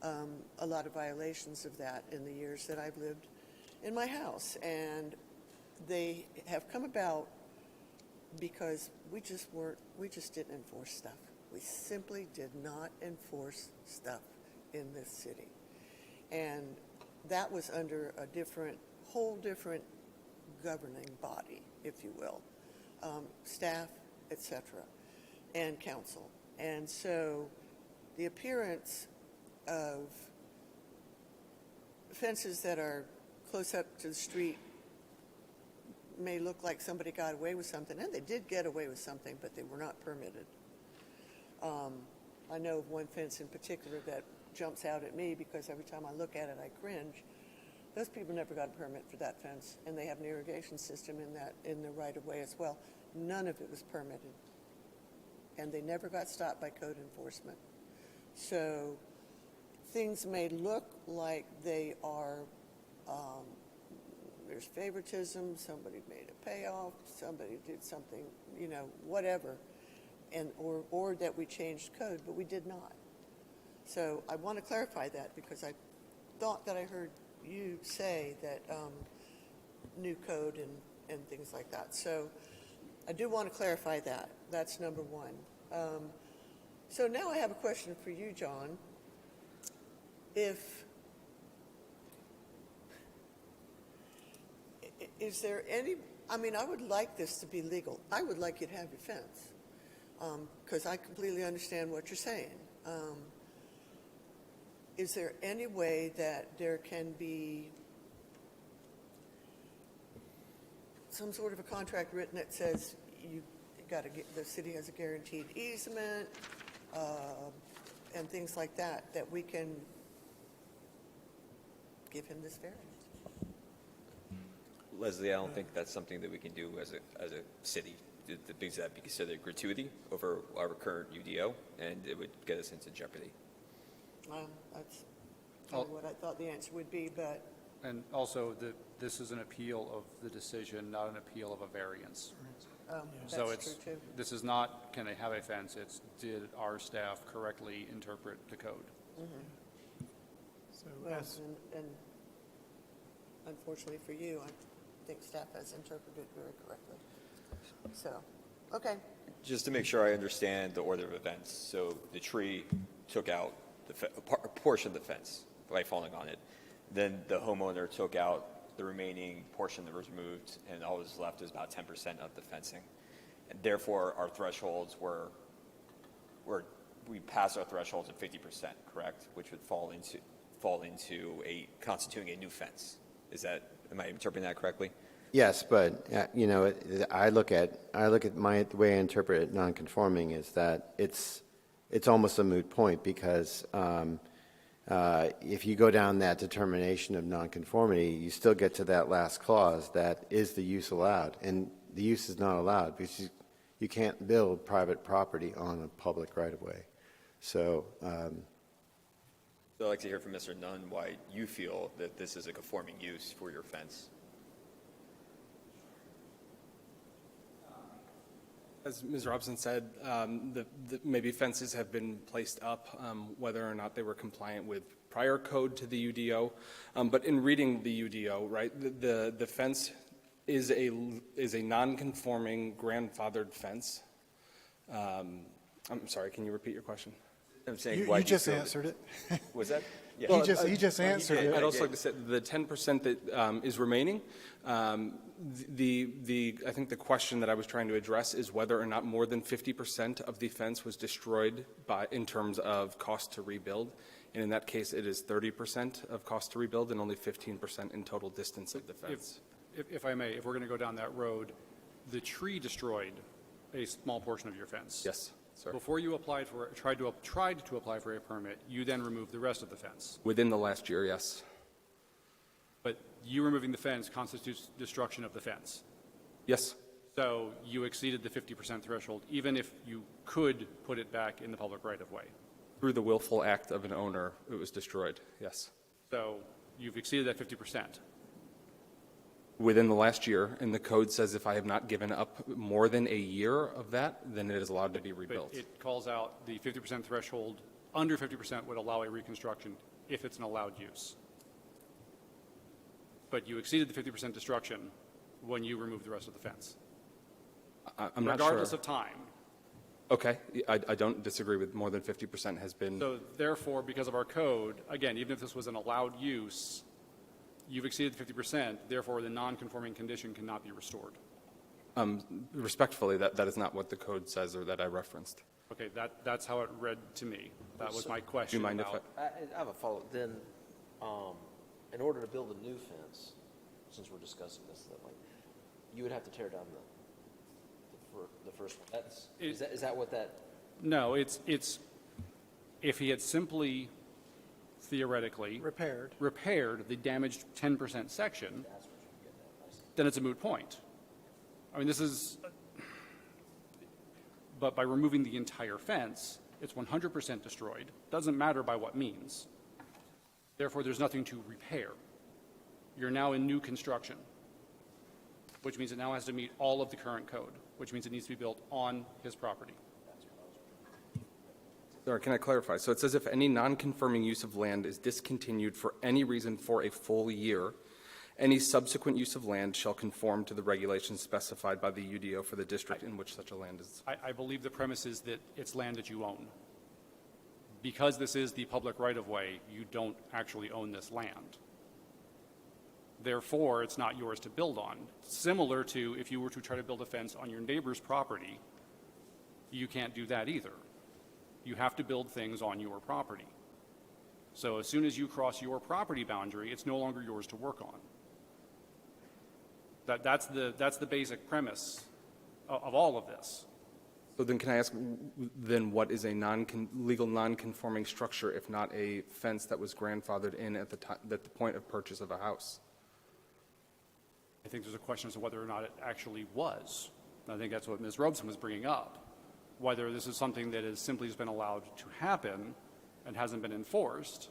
a lot of violations of that in the years that I've lived in my house, and they have come about because we just didn't enforce stuff. We simply did not enforce stuff in this city. And that was under a whole different governing body, if you will, staff, etc., and council. And so the appearance of fences that are close up to the street may look like somebody got away with something, and they did get away with something, but they were not permitted. I know of one fence in particular that jumps out at me because every time I look at it, I cringe. Those people never got a permit for that fence, and they have an irrigation system in the right-of-way as well. None of it was permitted, and they never got stopped by code enforcement. So things may look like they are, there's favoritism, somebody made a payoff, somebody did something, whatever, or that we changed code, but we did not. So I want to clarify that because I thought that I heard you say that new code and things like that. So I do want to clarify that. That's number one. So now I have a question for you, John. Is there any, I would like this to be legal. I would like you to have your fence because I completely understand what you're saying. Is there any way that there can be some sort of a contract written that says the city has a guaranteed easement and things like that we can give him this variance? Leslie, I don't think that's something that we can do as a city. The things that be considered gratuity over our current UDO, and it would get us into jeopardy. That's kind of what I thought the answer would be, but... And also, this is an appeal of the decision, not an appeal of a variance. So that's true, too. This is not, can they have a fence? It's, did our staff correctly interpret the code? So Well, as, and unfortunately for you, I think staff has interpreted it very correctly. So, okay. Just to make sure I understand the order of events, so the tree took out a portion of the fence by falling on it. Then the homeowner took out the remaining portion that was removed, and all that was left is about 10% of the fencing. And therefore, our thresholds we passed our thresholds at 50%, correct? Which would fall into constituting a new fence. Am I interpreting that correctly? Yes, but I look at the way I interpret it non-conforming is that it's almost a moot point because if you go down that determination of nonconformity, you still get to that last clause that is the use allowed, and the use is not allowed because you can't build private property on a public right-of-way. So So I'd like to hear from Mr. Nunn why you feel that this is a conforming use for your fence. As Ms. Robson said, maybe fences have been placed up, whether or not they were compliant with prior code to the UDO. But in reading the UDO, right, the fence is a non-conforming grandfathered fence. I'm sorry, can you repeat your question? I'm saying you why do just feel answered it. Was that? He just answered it. I'd also like to say the 10% that is remaining, I think the question that I was trying to address is whether or not more than 50% of the fence was destroyed in terms of cost to rebuild. And in that case, it is 30% of cost to rebuild and only 15% in total distance of the fence. If I may, if we're going to go down that road, the tree destroyed a small portion of your fence. Yes, sir. Before you tried to apply for a permit, you then removed the rest of the fence. Within the last year, yes. But you removing the fence constitutes destruction of the fence. Yes. So you exceeded the 50% threshold, even if you could put it back in the public right-of-way. Through the willful act of an owner, it was destroyed, yes. So you've exceeded that 50%. Within the last year, and the code says if I have not given up more than a year of that, then it is allowed to be rebuilt. But it calls out the 50% threshold. Under 50% would allow a reconstruction if it's an allowed use. But you exceeded the 50% destruction when you removed the rest of the fence. I'm not sure. Regardless of time. Okay, I don't disagree with more than 50% has been. So therefore, because of our code, again, even if this was an allowed use, you've exceeded 50%, therefore the non-conforming condition cannot be restored. Respectfully, that is not what the code says or that I referenced. Okay, that's how it read to me. That was my Do question. you mind if about- I have a follow-up. Then, in order to build a new fence, since we're discussing this, that like, you would have to tear down the first one. Is that what that? No, it's if he had simply, theoretically, repaired the damaged 10% section, then it's a moot point. I mean, but by removing the entire fence, it's 100% destroyed. Doesn't matter by what means. Therefore, there's nothing to repair. You're now in new construction, which means it now has to meet all of the current code, which means it needs to be built on his property. Sorry, can I clarify? So it says if any non-conforming use of land is discontinued for any reason for a full year, any subsequent use of land shall conform to the regulations specified by the UDO for the district in which such a land is. I believe the premise is that it's land that you own. Because this is the public right-of-way, you don't actually own this land. Therefore, it's not yours to build on. Similar to if you were to try to build a fence on your neighbor's property, you can't do that either. You have to build things on your property. So as soon as you cross your property boundary, it's no longer yours to work on. That's the basic premise of all of this. So then can I ask, then what is a legal non-conforming structure if not a fence that was grandfathered in at the point of purchase of a house? I think there's a question as to whether or not it actually was. I think that's what Ms. Robeson was bringing up, whether this is something that has simply just been allowed to happen and hasn't been enforced.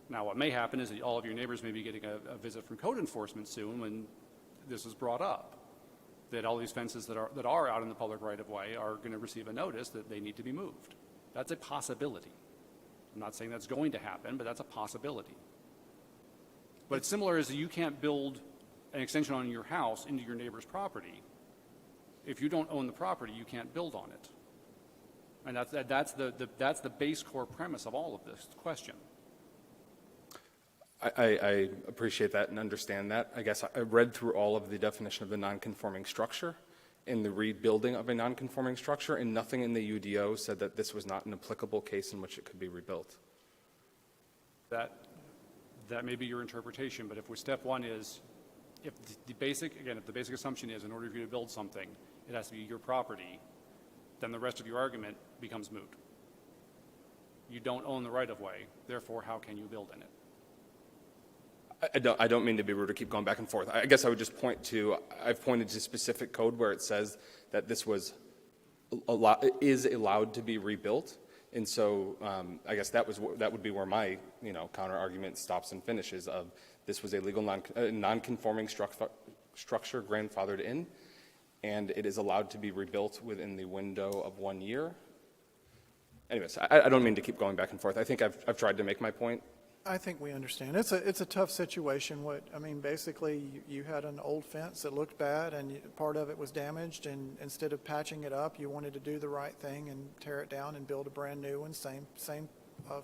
Now, what may happen is that all of your neighbors may be getting a visit from code enforcement soon when this is brought up, that all these fences that are out in the public right-of-way are going to receive a notice that they need to be moved. That's a possibility. I'm not saying that's going to happen, but that's a possibility. But it's similar as you can't build an extension on your house into your neighbor's property. If you don't own the property, you can't build on it. And that's the base core premise of all of this question. I appreciate that and understand that. I guess I read through all of the definition of the non-conforming structure in the rebuilding of a non-conforming structure, and nothing in the UDO said that this was not an applicable case in which it could be rebuilt. That may be your interpretation, but if step one is, if the basic assumption is in order for you to build something, it has to be your property, then the rest of your argument becomes moot. You don't own the right-of-way, therefore how can you build in it? I don't mean to be rude or keep going back and forth. I guess I would just I've pointed to specific code where it says that this is allowed to be rebuilt. And so I guess that would be where my counter argument stops and finishes of this was a legal non-conforming structure grandfathered in, and it is allowed to be rebuilt within the window of 1 year. Anyways, I don't mean to keep going back and forth. I think I've tried to make my point. I think we understand. It's a tough situation. Basically, you had an old fence that looked bad, and part of it was damaged. And instead of patching it up, you wanted to do the right thing and tear it down and build a brand new one. Same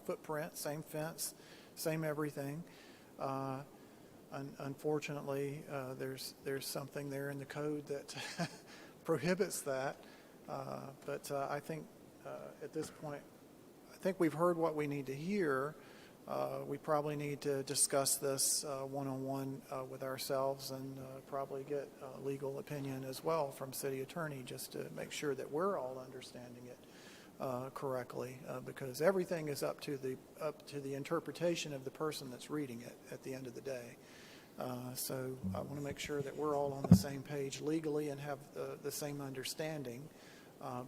footprint, same fence, same everything. Unfortunately, there's something there in the code that prohibits that. But I think at this point, I think we've heard what we need to hear. We probably need to discuss this one-on-one with ourselves and probably get a legal opinion as well from city attorney, just to make sure that we're all understanding it correctly, because everything is up to the interpretation of the person that's reading it at the end of the day. So I want to make sure that we're all on the same page legally and have the same understanding.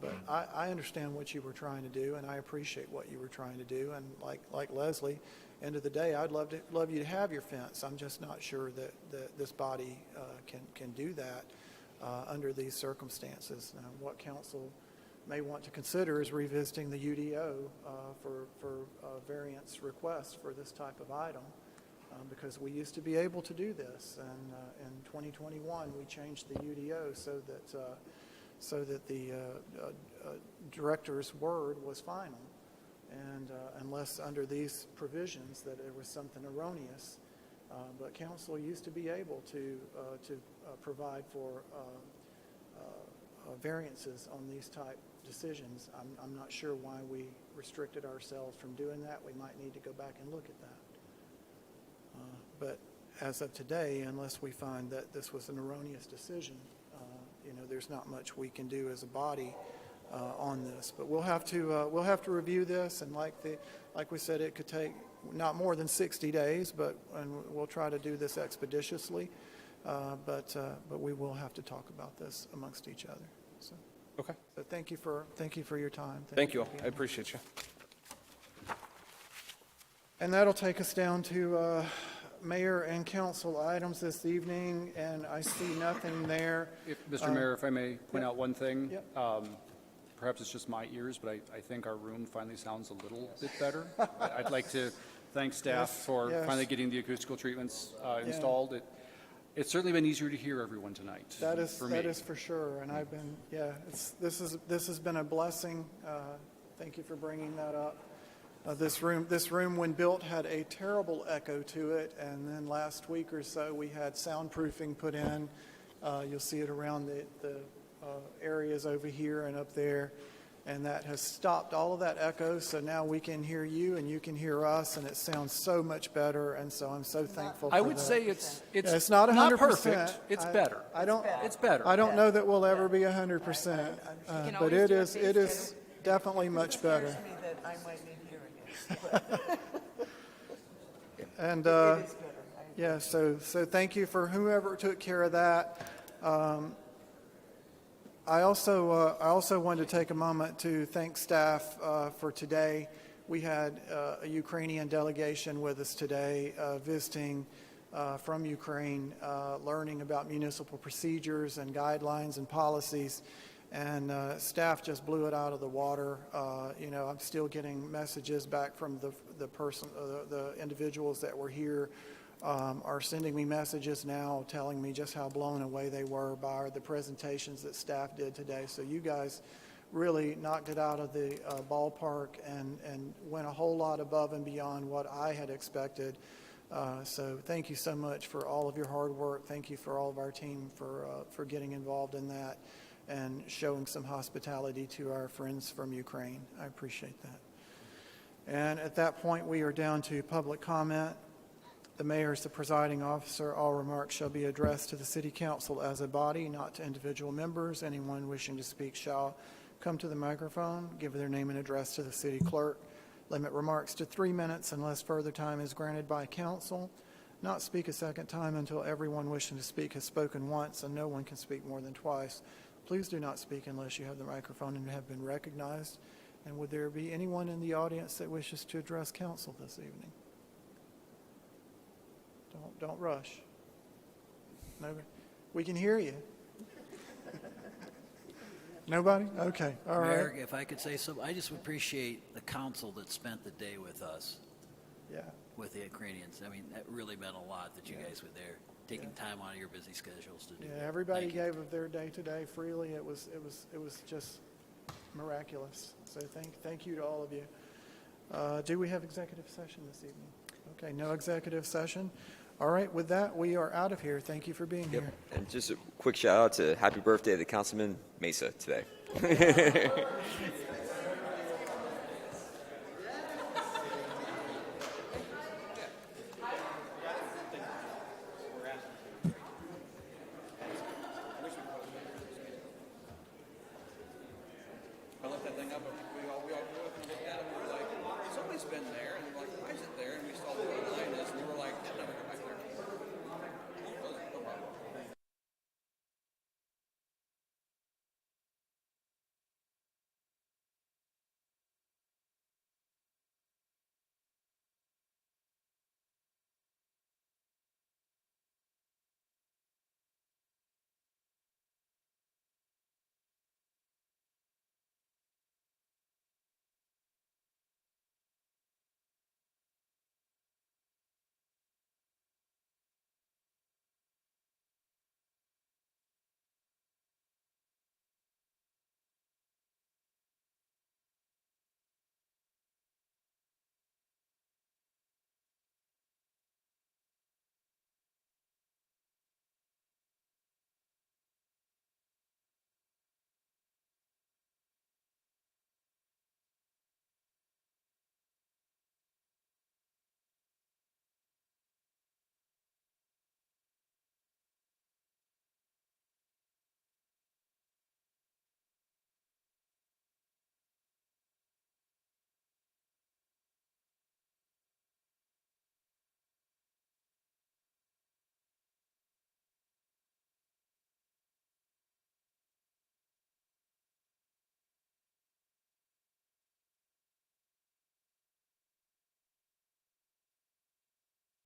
But I understand what you were trying to do, and I appreciate what you were trying to do. And like Leslie, end of the day, I'd love you to have your fence. I'm just not sure that this body can do that under these circumstances. Now, what council may want to consider is revisiting the UDO for variance requests for this type of item, because we used to be able to do this, and in 2021 we changed the UDO so that the director's word was final, and unless under these provisions that there was something erroneous. But council used to be able to provide for variances on these type decisions. I'm not sure why we restricted ourselves from doing that. We might need to go back and look at that. But as of today, unless we find that this was an erroneous decision, there's not much we can do as a body on this. But we'll have to review this, and like we said, it could take not more than 60 days, and we'll try to do this expeditiously. But we will have to talk about this amongst each other. So, Okay. so thank you for your time. Thank you for all. being I here. appreciate you. And that'll take us down to mayor and council items this evening, and I see nothing there. Mr. Mayor, if I may point yep. out one thing. Yep. Perhaps it's just my ears, but I think our room finally sounds a little bit better. I'd like to thank staff Yes, for yes. finally getting the acoustical treatments installed. It's certainly been easier to hear everyone tonight. That is for me. for sure, and I've been, this has been a blessing. Thank you for bringing that up. This room, when built, had a terrible echo to it, and then last week or so, we had soundproofing put in. You'll see it around the areas over here and up there, and that has stopped all of that echo, so now we can hear you and you can hear us, and it sounds so much better, and so I'm so thankful for that. I would say it's it's not 100%. perfect. It's better. It's better. I don't know that we'll ever be 100%, can but always it do a is it is definitely much better. Scares me that I might need hearing aids. And It is better. yeah, so thank you for whoever took care of that. I also wanted to take a moment to thank staff for today. We had a Ukrainian delegation with us today, visiting from Ukraine, learning about municipal procedures and guidelines and policies, and staff just blew it out of the water. I'm still getting messages back from the individuals that were here. Are sending me messages now telling me just how blown away they were by the presentations that staff did today. So you guys really knocked it out of the ballpark and went a whole lot above and beyond what I had expected. So thank you so much for all of your hard work. Thank you for all of our team for getting involved in that and showing some hospitality to our friends from Ukraine. I appreciate that. And at that point, we are down to public comment. The mayor is the presiding officer. All remarks shall be addressed to the city council as a body, not to individual members. Anyone wishing to speak shall come to the microphone, give their name and address to the city clerk. Limit remarks to 3 minutes unless further time is granted by council. Not speak a second time until everyone wishing to speak has spoken once, and no one can speak more than twice. Please do not speak unless you have the microphone and have been recognized. And would there be anyone in the audience that wishes to address council this evening? Don't rush. Nobody? We can hear you. Nobody? Okay, all right. Mayor, if I could say something, I just appreciate the council that spent the day with us, Yeah, with the Ukrainians. I mean, that really meant a lot that you guys were there, taking time out of your busy schedules to do that. yeah. Everybody Thank you. gave of their day today freely. It was just miraculous. So thank you to all of you. Do we have executive session this evening? Okay, no executive session. All right, with that, we are out of here. Thank you for being here. And just a quick shout out to happy birthday to Councilman Mesa today. I left that thing up, we all looked at it, and we were like, somebody's been there, and we're like, why is it there? And we saw the